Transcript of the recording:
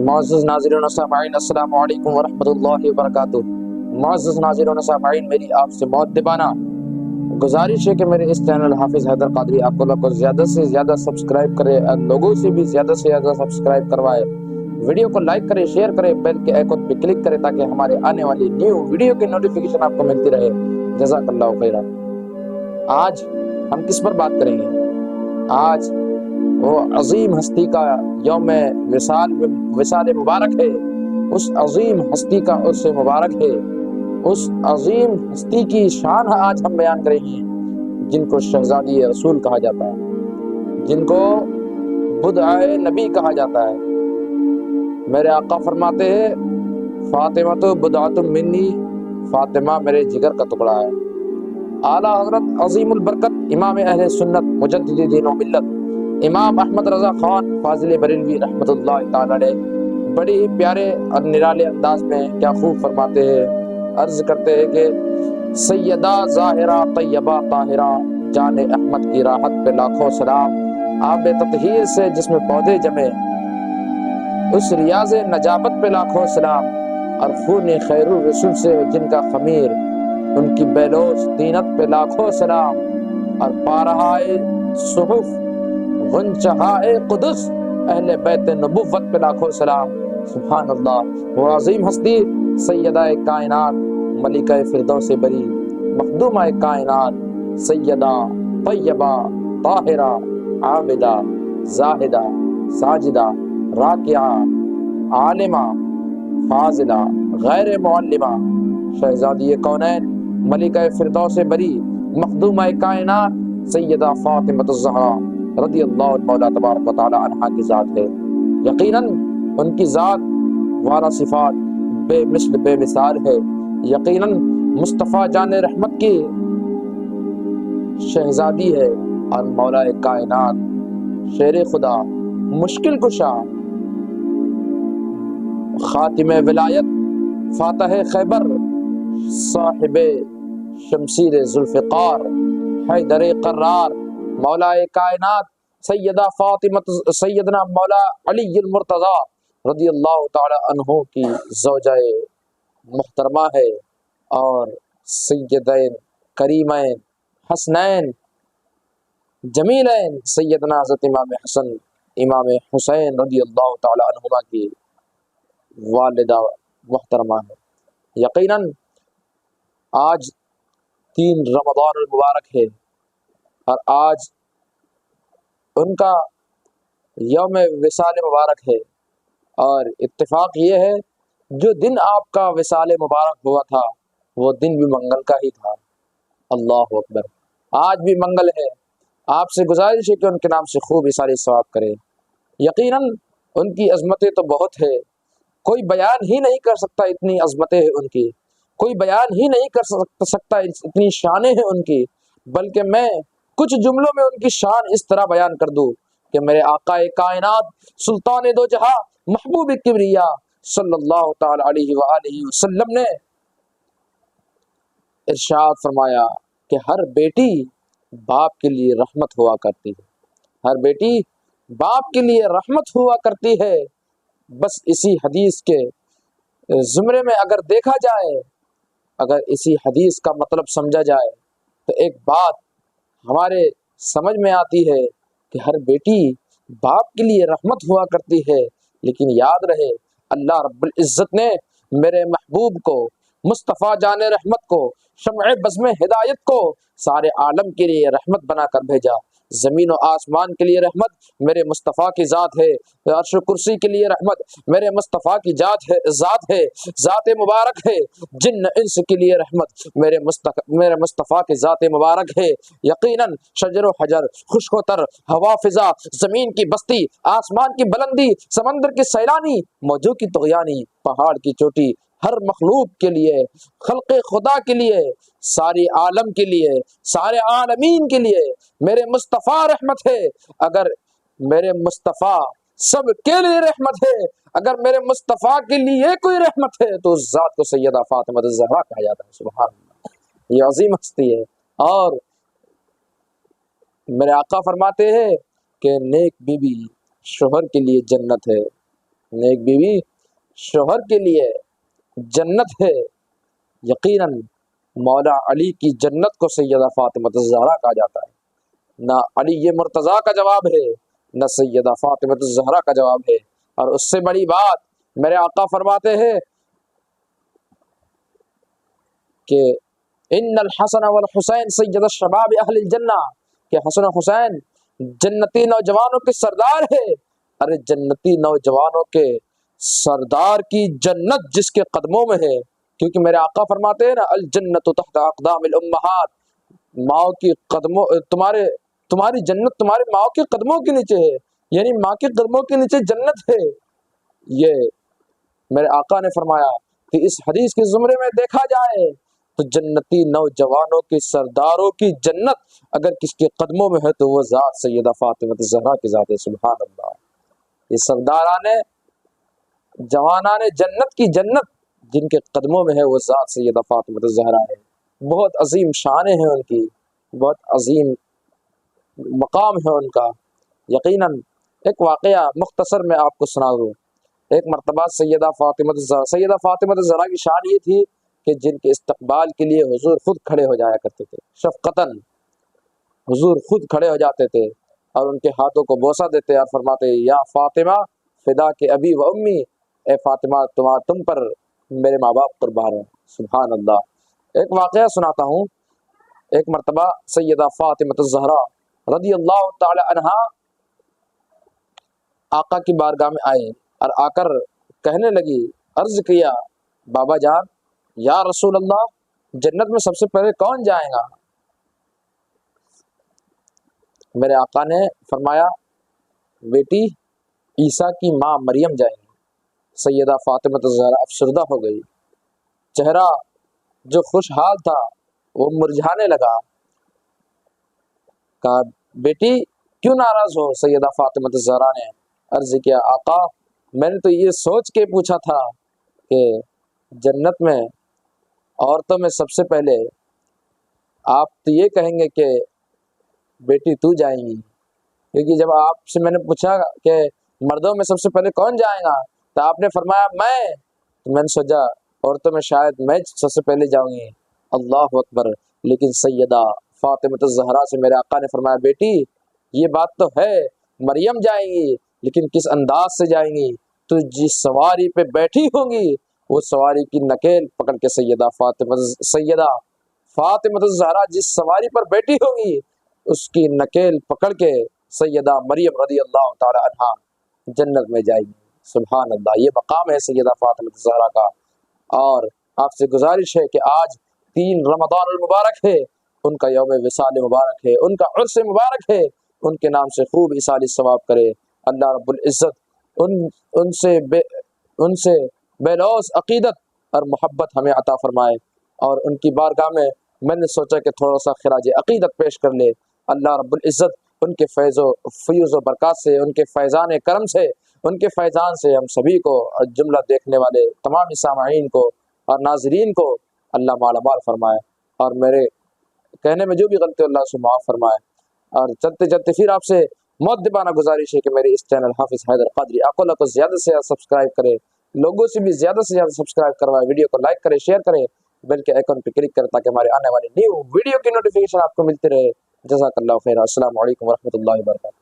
معزز ناظرین و سامعین، السلام علیکم ورحمۃ اللہ وبرکاتہ۔ معزز ناظرین و سامعین، میری آپ سے مؤدبانہ گزارش ہے کہ میرے اس چینل حافظ حیدر قادری آپ کو زیادہ سے زیادہ سبسکرائب کرے، لوگوں سے بھی زیادہ سے زیادہ سبسکرائب کروائے، ویڈیو کو لائک کرے، شیئر کرے، بیل کے آئیکن پہ کلک کرے تاکہ ہمارے آنے والی نیو ویڈیو کی نوٹیفیکیشن آپ کو ملتی رہے۔ جزاک اللہ خیرا۔ آج ہم کس پر بات کریں گے؟ آج وہ عظیم ہستی کا یوم وصال مبارک ہے، اس عظیم ہستی کا عرس مبارک ہے، اس عظیم ہستی کی شان آج ہم بیان کریں گے، جن کو شہزادی رسول کہا جاتا ہے، جن کو بدعائے نبی کہا جاتا ہے۔ میرے آقا فرماتے ہیں فاطمہ تو بدعۃ منی، فاطمہ میرے جگر کا ٹکڑا ہے۔ اعلیٰ حضرت عظیم البرکت امام اہل سنت مجدد دین و ملت امام احمد رضا خان فاضل بریلوی رحمۃ اللہ تعالی علیہ بڑی ہی پیارے اور نرالے انداز میں کیا خوب فرماتے ہیں، عرض کرتے ہیں کہ سیدہ ظاہرہ طیبہ طاہرہ جان احمد کی راحت پہ لاکھوں سلام، آب تطہیر سے جس میں پودے جمے اس ریاض نجابت پہ لاکھوں سلام، اور خون خیر الرسول سے جن کا خمیر ان کی بیلوش دینت پہ لاکھوں سلام، اور پارہائے صحف غنچہائے قدس اہل بیت نبوت پہ لاکھوں سلام۔ سبحان اللہ۔ وہ عظیم ہستی سیدہ کائنات ملکہ فردوس بری مخدومہ کائنات سیدہ طیبہ طاہرہ عابدہ زاہدہ ساجدہ راکعہ عالمہ فاضلہ غیر معلمہ شہزادی کونین ملکہ فردوس بری مخدومہ کائنات سیدہ فاطمہ الزہرا رضی اللہ مولا تبارک و تعالی عنہا کی ذات ہے۔ یقیناً ان کی ذات والا صفات بے مثل بے مثال ہے۔ یقیناً مصطفیٰ جان رحمت کی شہزادی ہے اور مولا کائنات شیر خدا مشکل کشا خاتم ولایت فاتح خیبر صاحب شمشیر ذوالفقار حیدر قرار مولا کائنات سیدنا مولا علی المرتضی رضی اللہ تعالی عنہ کی زوجہ محترمہ ہے، اور سیدین کریمین حسنین جمیلین سیدنا حضرت امام حسن امام حسین رضی اللہ تعالی عنہما کی والدہ محترمہ ہے۔ یقیناً آج 3 رمضان المبارک ہے، اور آج ان کا یوم وصال مبارک ہے، اور اتفاق یہ ہے جو دن آپ کا وصال مبارک ہوا تھا وہ دن بھی منگل کا ہی تھا۔ اللہ اکبر۔ آج بھی منگل ہے، آپ سے گزارش ہے کہ ان کے نام سے خوب اثار ثواب کریں۔ یقیناً ان کی عظمتیں تو بہت ہے، کوئی بیان ہی نہیں کر سکتا، اتنی عظمتیں ہیں ان کی، کوئی بیان ہی نہیں کر سکتا، اتنی شانیں ہیں ان کی، بلکہ میں کچھ جملوں میں ان کی شان اس طرح بیان کر دوں کہ میرے آقا کائنات سلطان دو جہاں محبوب کبریا صلی اللہ تعالی علیہ وآلہ وسلم نے ارشاد فرمایا کہ ہر بیٹی باپ کے لیے رحمت ہوا کرتی ہے، ہر بیٹی باپ کے لیے رحمت ہوا کرتی ہے۔ بس اسی حدیث کے زمرے میں اگر دیکھا جائے، اگر اسی حدیث کا مطلب سمجھا جائے تو ایک بات ہمارے سمجھ میں آتی ہے کہ ہر بیٹی باپ کے لیے رحمت ہوا کرتی ہے، لیکن یاد رہے اللہ رب العزت نے میرے محبوب کو مصطفیٰ جان رحمت کو شمع بزم ہدایت کو سارے عالم کے لیے رحمت بنا کر بھیجا۔ زمین و آسمان کے لیے رحمت میرے مصطفیٰ کی ذات ہے، عرش و کرسی کے لیے رحمت میرے مصطفیٰ کی ذات ہے، ذات مبارک ہے، جن انس کے لیے رحمت میرے مصطفیٰ کی ذات مبارک ہے۔ یقیناً شجر و حجر، خشک و تر، ہوا فضا، زمین کی بستی، آسمان کی بلندی، سمندر کی سیلانی، موجوں کی طغیانی، پہاڑ کی چوٹی، ہر مخلوق کے لیے، خلق خدا کے لیے، ساری عالم کے لیے، سارے عالمین کے لیے میرے مصطفیٰ رحمت ہے۔ اگر میرے مصطفیٰ سب کے لیے رحمت ہے، اگر میرے مصطفیٰ کے لیے کوئی رحمت ہے تو اس ذات کو سیدہ فاطمہ الزہرا کہا جاتا ہے۔ سبحان اللہ، یہ عظیم ہستی ہے۔ اور میرے آقا فرماتے ہیں کہ نیک بی بی شوہر کے لیے جنت ہے، نیک بیوی شوہر کے لیے جنت ہے۔ یقیناً مولا علی کی جنت کو سیدہ فاطمہ الزہرا کہا جاتا ہے، نہ علی یہ مرتضیٰ کا جواب ہے، نہ سیدہ فاطمہ الزہرا کا جواب ہے۔ اور اس سے بڑی بات میرے آقا فرماتے ہیں کہ ان الحسن والحسین سید الشباب اہل الجنہ، کہ حسن و حسین جنتی نوجوانوں کے سردار ہے۔ ارے جنتی نوجوانوں کے سردار کی جنت جس کے قدموں میں ہے، کیونکہ میرے آقا فرماتے ہیں نا الجنت تحت اقدام الامہات، ماں کی قدموں تمہاری جنت تمہاری ماں کے قدموں کے نیچے ہے، یعنی ماں کے قدموں کے نیچے جنت ہے۔ یہ میرے آقا نے فرمایا کہ اس حدیث کے زمرے میں دیکھا جائے تو جنتی نوجوانوں کے سرداروں کی جنت اگر کس کے قدموں میں ہے تو وہ ذات سیدہ فاطمہ الزہرا کی ذات ہے۔ سبحان اللہ، یہ سرداران جوانان جنت کی جنت جن کے قدموں میں ہے وہ ذات سیدہ فاطمہ الزہرا ہے۔ بہت عظیم شانیں ہیں ان کی، بہت عظیم مقام ہے ان کا۔ یقیناً ایک واقعہ مختصر میں آپ کو سنا دوں۔ ایک مرتبہ سیدہ فاطمہ الزہرا کی شان یہ تھی کہ جن کے استقبال کے لیے حضور خود کھڑے ہو جایا کرتے تھے، شفقتاً حضور خود کھڑے ہو جاتے تھے اور ان کے ہاتھوں کو بوسہ دیتے اور فرماتے یا فاطمہ فدا کے ابی و امی، اے فاطمہ تم پر میرے ماں باپ قربان ہیں۔ سبحان اللہ۔ ایک واقعہ سناتا ہوں۔ ایک مرتبہ سیدہ فاطمہ الزہرا رضی اللہ تعالی عنہا آقا کی بارگاہ میں آئے اور آ کر کہنے لگی، عرض کیا بابا جان یا رسول اللہ جنت میں سب سے پہلے کون جائے گا؟ میرے آقا نے فرمایا بیٹی عیسیٰ کی ماں مریم جائیں گی۔ سیدہ فاطمہ الزہرا افسردہ ہو گئی، چہرہ جو خوشحال تھا وہ مرجھانے لگا۔ کہا بیٹی کیوں ناراض ہو؟ سیدہ فاطمہ الزہرا نے عرض کیا آقا میں نے تو یہ سوچ کے پوچھا تھا کہ جنت میں عورتوں میں سب سے پہلے آپ تو یہ کہیں گے کہ بیٹی تو جائیں گی، کیونکہ جب آپ سے میں نے پوچھا کہ مردوں میں سب سے پہلے کون جائے گا تو آپ نے فرمایا میں نے سوچا عورتوں میں شاید میں سب سے پہلے جاؤں گی۔ اللہ اکبر۔ لیکن سیدہ فاطمہ الزہرا سے میرے آقا نے فرمایا بیٹی یہ بات تو ہے مریم جائیں گی، لیکن کس انداز سے جائیں گی؟ تو جس سواری پہ بیٹھی ہوں گی وہ سواری کی نکیل پکڑ کے سیدہ فاطمہ الزہرا جس سواری پر بیٹھی ہوں گی اس کی نکیل پکڑ کے سیدہ مریم رضی اللہ تعالی عنہا جنت میں جائے گی۔ سبحان اللہ، یہ مقام ہے سیدہ فاطمہ الزہرا کا۔ اور آپ سے گزارش ہے کہ آج 3 رمضان المبارک ہے، ان کا یوم وصال مبارک ہے، ان کا عرس مبارک ہے، ان کے نام سے خوب ایصال ثواب کرے اللہ رب العزت۔ ان سے بے لوث عقیدت اور محبت ہمیں عطا فرمائے، اور ان کی بارگاہ میں نے سوچا کہ تھوڑا سا خراج عقیدت پیش کر لے۔ اللہ رب العزت ان کے فیض و برکات سے، ان کے فیضان کرم سے، ان کے فیضان سے ہم سبھی کو جملہ دیکھنے والے تمام سامعین کو اور ناظرین کو اللہ مالا مال فرمائے، اور میرے کہنے میں جو بھی غلطی اللہ سے معاف فرمائے۔ اور چلتے چلتے پھر آپ سے مؤدبانہ گزارش ہے کہ میرے اس چینل حافظ حیدر قادری اقوالہ کو زیادہ سے زیادہ سبسکرائب کرے، لوگوں سے بھی زیادہ سے زیادہ سبسکرائب کروائے، ویڈیو کو لائک کرے، شیئر کرے، بیل کے آئیکن پہ کلک کرے تاکہ ہمارے آنے والی نیو ویڈیو کی نوٹیفیکیشن آپ کو ملتی رہے۔ جزاک اللہ خیر۔ السلام علیکم ورحمۃ اللہ وبرکاتہ۔